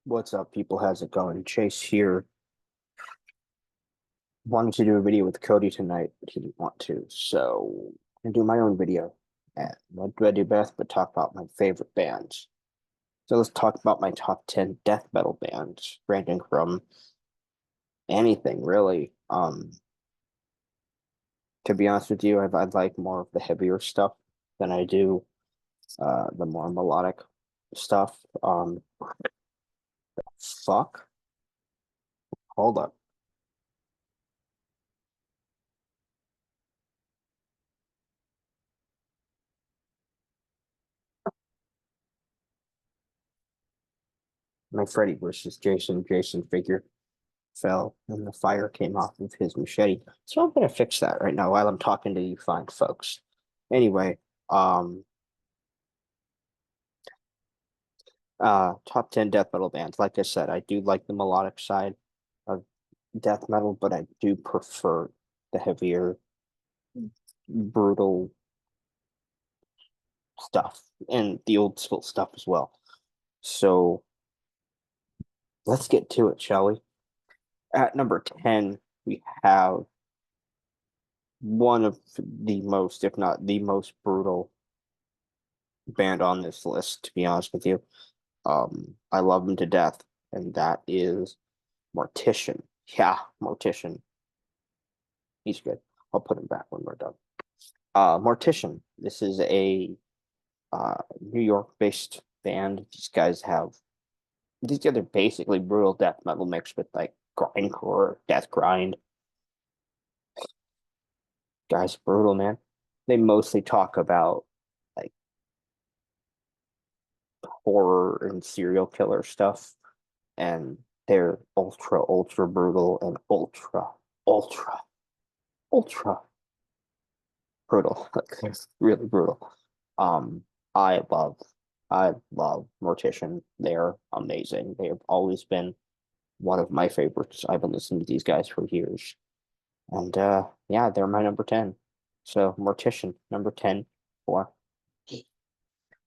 What's up, people? How's it going? Chase here. Wanted to do a video with Cody tonight, but he didn't want to, so I'm gonna do my own video. And what do I do best but talk about my favorite bands? So let's talk about my top 10 death metal bands, ranging from anything really. To be honest with you, I'd like more of the heavier stuff than I do the more melodic stuff. Fuck. Hold up. My Freddy versus Jason figure fell and the fire came off of his machete. So I'm gonna fix that right now while I'm talking to you fine folks. Anyway, um top 10 death metal bands. Like I said, I do like the melodic side of death metal, but I do prefer the heavier, brutal stuff and the old school stuff as well. So let's get to it, shall we? At number 10, we have one of the most, if not the most brutal band on this list, to be honest with you. I love him to death, and that is Mortician. Yeah, Mortician. He's good. I'll put him back when we're done. Mortician. This is a New York-based band. These guys are basically brutal death metal mixed with like grindcore, death grind. Guys, brutal man. They mostly talk about like horror and serial killer stuff, and they're ultra brutal and ultra ultra brutal. Like, really brutal. Um, I love, I love Mortician. They're amazing. They have always been one of my favorites. I've been listening to these guys for years, and yeah, they're my number 10. So Mortician, number 10 for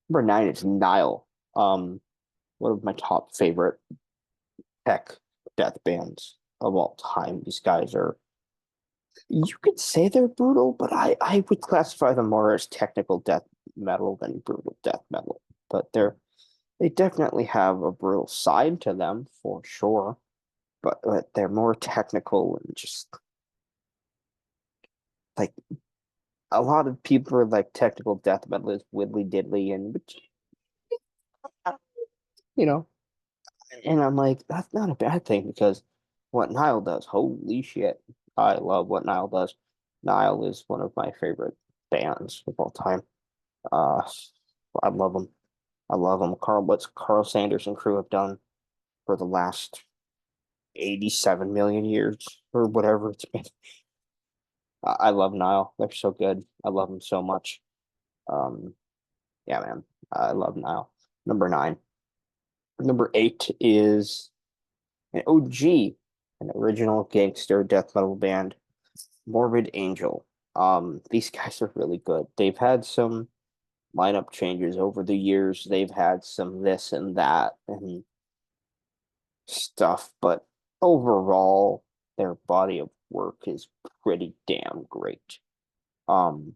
number 9 is Nile. Um, one of my top favorite tech death bands of all time. These guys are, you could say they're brutal, but I would classify them more as technical death metal than brutal death metal. But they definitely have a brutal side to them for sure. But they're more technical and just like a lot of people are like technical death metal is widdly diddly and you know, and I'm like, that's not a bad thing because what Nile does, holy shit. I love what Nile does. Nile is one of my favorite bands of all time. Uh, I love them. I love them. What Carl Sanders and crew have done for the last 87 million years or whatever it's been. I love Nile. They're so good. I love them so much. Um, yeah, man. I love Nile. Number 9. Number 8 is an OG, an original gangster death metal band, Morbid Angel. These guys are really good. They've had some lineup changes over the years. They've had some this and that and stuff, but overall, their body of work is pretty damn great. Um,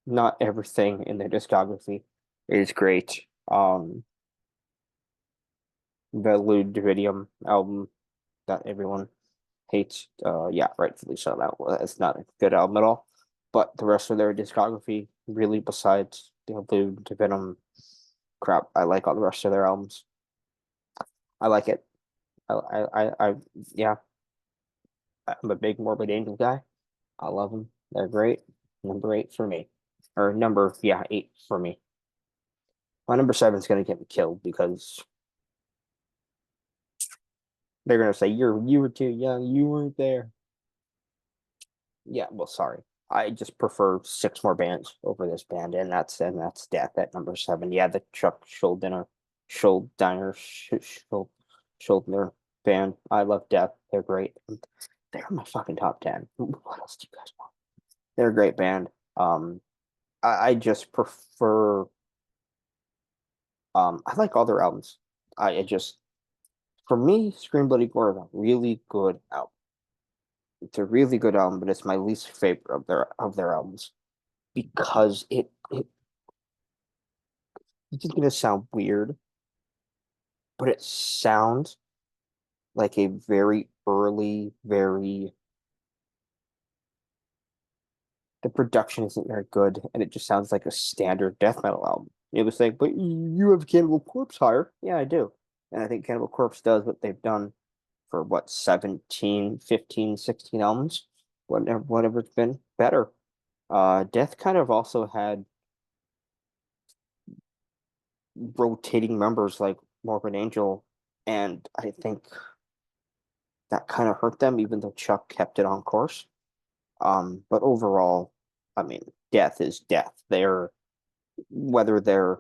Not everything in their discography is great. The Lewd Davidium album that everyone hates, yeah, rightfully so. That's not a good album at all. But the rest of their discography, really, besides the Lewd Davidium crap, I like all the rest of their albums. I like it. Yeah, I'm a big Morbid Angel guy. I love them. They're great. Number 8 for me, or yeah, 8 for me. My number 7 is gonna get me killed because they're gonna say you were too young, you weren't there. Yeah, well, sorry. I just prefer 6 more bands over this band, and that's Death at number 7. Yeah, the Chuck Schuldiner, Schuldiner band. I love Death. They're great. They're my fucking top 10. What else do you guys want? They're a great band. I just prefer. I like all their albums. I just For me, Scream Bloody Gore is a really good album. It's a really good album, but it's my least favorite of their albums because it's gonna sound weird, but it sounds like a very early, very the production isn't very good, and it just sounds like a standard death metal album. It was like, but you have Cannibal Corpse higher. Yeah, I do. And I think Cannibal Corpse does what they've done for what, 17, 15, 16 albums, whatever it's been, better. Death kind of also had rotating members like Morbid Angel, and I think that kind of hurt them, even though Chuck kept it on course. But overall, I mean, Death is Death. They're whether they're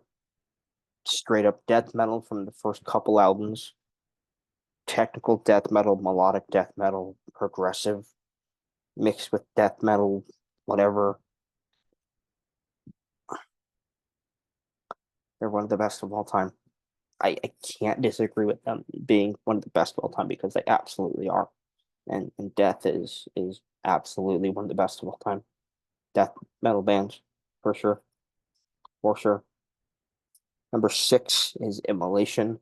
straight up death metal from the first couple albums, technical death metal, melodic death metal, progressive, mixed with death metal, whatever. They're one of the best of all time. I can't disagree with them being one of the best of all time because they absolutely are. And Death is absolutely one of the best of all time. Death metal bands, for sure. For sure. Number six is Immolation.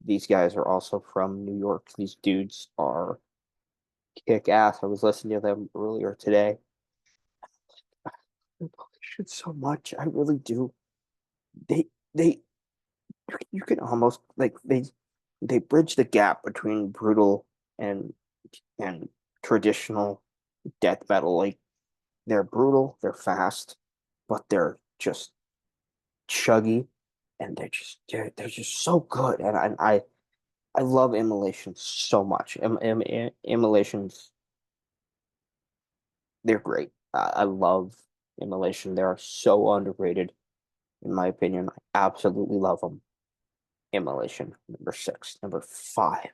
These guys are also from New York. These dudes are kick ass. I was listening to them earlier today. I love Immolation so much. I really do. They they you can almost like they bridge the gap between brutal and and traditional death metal. Like they're brutal, they're fast, but they're just chuggy and they're just so good. And I love Immolation so much. Immolations, they're great. I love Immolation. They are so underrated, in my opinion. I absolutely love them. Immolation, number six. Number five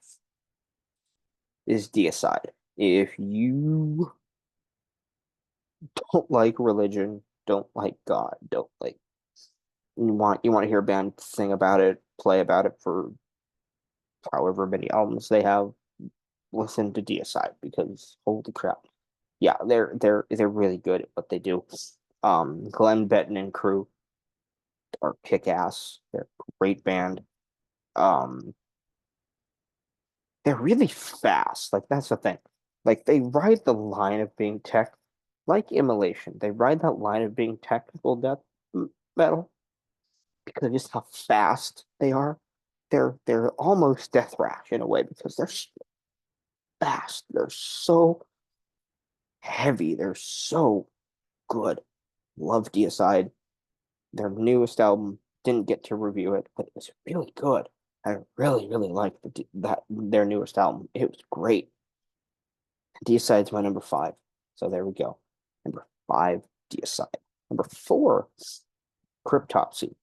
is Deicide. If you don't like religion, don't like God, don't like you want to hear a band sing about it, play about it for however many albums they have, listen to Deicide because holy crap. Yeah, they're really good at what they do. Glenn Benton and crew are kick ass. They're a great band. Um, they're really fast. Like that's the thing. Like they ride the line of being tech, like Immolation. They ride that line of being technical death metal because of just how fast they are. They're almost death thrash in a way because they're fast. They're so heavy. They're so good. Love Deicide. Their newest album, didn't get to review it, but it was really good. I really, really liked that their newest album. It was great. Deicide's my number five. So there we go. Number five, Deicide. Number four, Cryptopsy.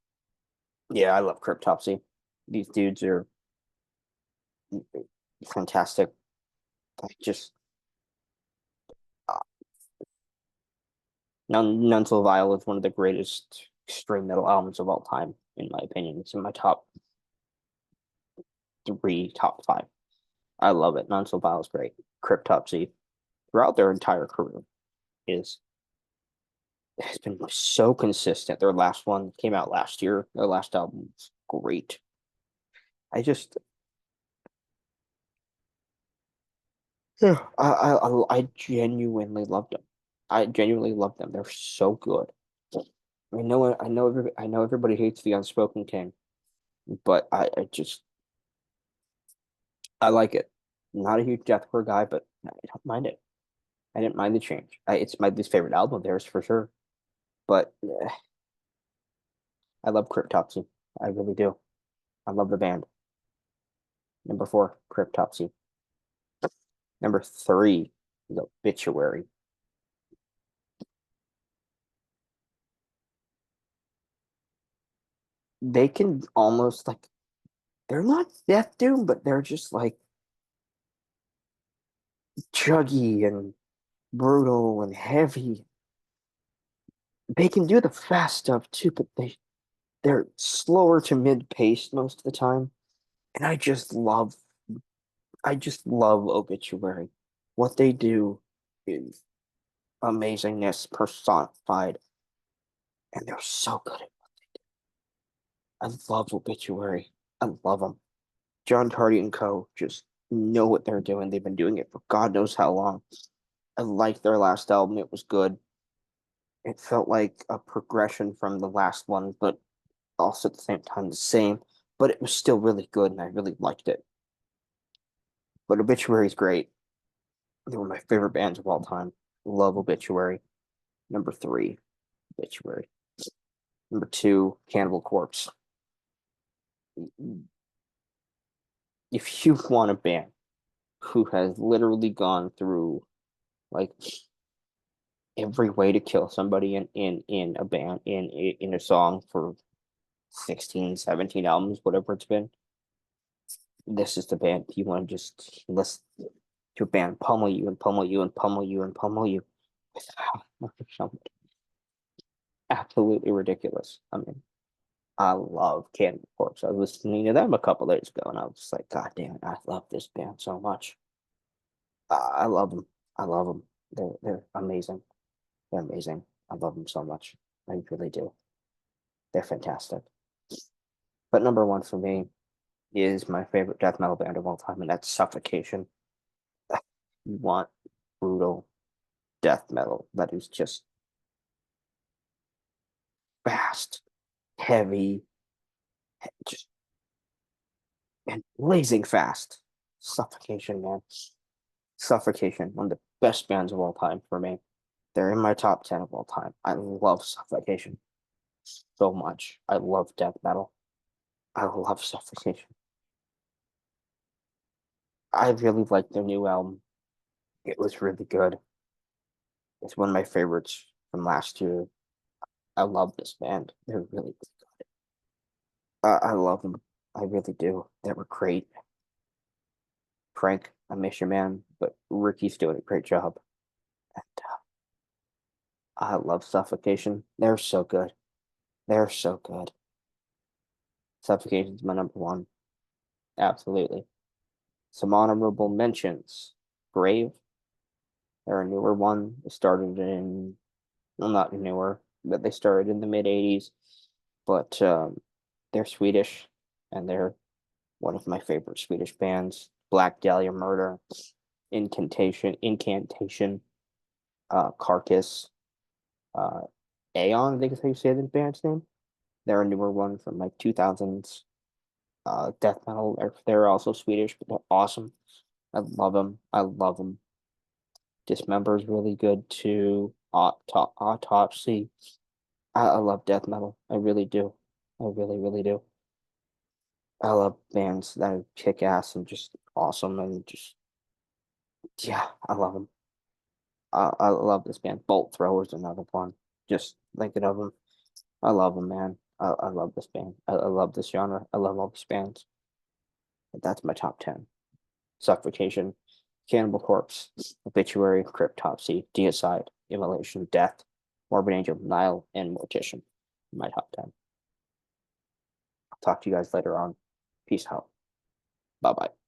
Yeah, I love Cryptopsy. These dudes are fantastic. I just uh, None So Vile is one of the greatest extreme metal albums of all time, in my opinion. It's in my top three, top five. I love it. None So Vile is great. Cryptopsy, throughout their entire career, is has been so consistent. Their last one came out last year. Their last album was great. I just, yeah, I genuinely loved them. I genuinely love them. They're so good. I know everybody hates the Unspoken King, but I just I like it. I'm not a huge deathcore guy, but I don't mind it. I didn't mind the change. It's my least favorite album of theirs for sure, but I love Cryptopsy. I really do. I love the band. Number four, Cryptopsy. Number three is Obituary. They can almost like they're not Death Doom, but they're just like chuggy and brutal and heavy. They can do the fast stuff too, but they're slower to mid paced most of the time. And I just love I just love Obituary. What they do is amazingness personified, and they're so good at. I love Obituary. I love them. John Tardy and Co. just know what they're doing. They've been doing it for God knows how long. I liked their last album. It was good. It felt like a progression from the last one, but also at the same time the same. But it was still really good, and I really liked it. But Obituary is great. They were my favorite bands of all time. Love Obituary. Number three, Obituary. Number two, Cannibal Corpse. If you want a band who has literally gone through like every way to kill somebody in a band in a song for 16, 17 albums, whatever it's been, this is the band you want to just listen to a band pummel you and pummel you and pummel you and pummel you without something absolutely ridiculous. I mean, I love Cannibal Corpse. I was listening to them a couple days ago, and I was just like, God damn it, I love this band so much. I love them. I love them. They're amazing. They're amazing. I love them so much. I really do. They're fantastic. But number one for me is my favorite death metal band of all time, and that's Suffocation. You want brutal death metal that is just fast, heavy, just and blazing fast. Suffocation, man. Suffocation, one of the best bands of all time for me. They're in my top 10 of all time. I love Suffocation so much. I love death metal. I love Suffocation. I really like their new album. It was really good. It's one of my favorites from last year. I love this band. They're really good. I love them. I really do. They were great. Frank, I miss you, man, but Ricky's doing a great job. And I love Suffocation. They're so good. They're so good. Suffocation's my number one. Absolutely. Some honorable mentions. Grave, they're a newer one. They started in, well, not newer, but they started in the mid 80s. But they're Swedish, and they're one of my favorite Swedish bands. Black Dahlia Murder, Incantation, Carcass, uh, Aeon, I think is how you say the band's name. They're a newer one from like 2000s. Death metal. They're also Swedish, but they're awesome. I love them. I love them. Dismember is really good too. Autopsy. I love death metal. I really do. I really, really do. I love bands that kick ass and just awesome and just yeah, I love them. I love this band. Bolt Thrower's another one. Just thinking of them. I love them, man. I love this band. I love this genre. I love all these bands. But that's my top 10. Suffocation, Cannibal Corpse, Obituary, Cryptopsy, Deicide, Immolation, Death, Morbid Angel, Nile, and Mortician. My top 10. I'll talk to you guys later on. Peace out. Bye bye.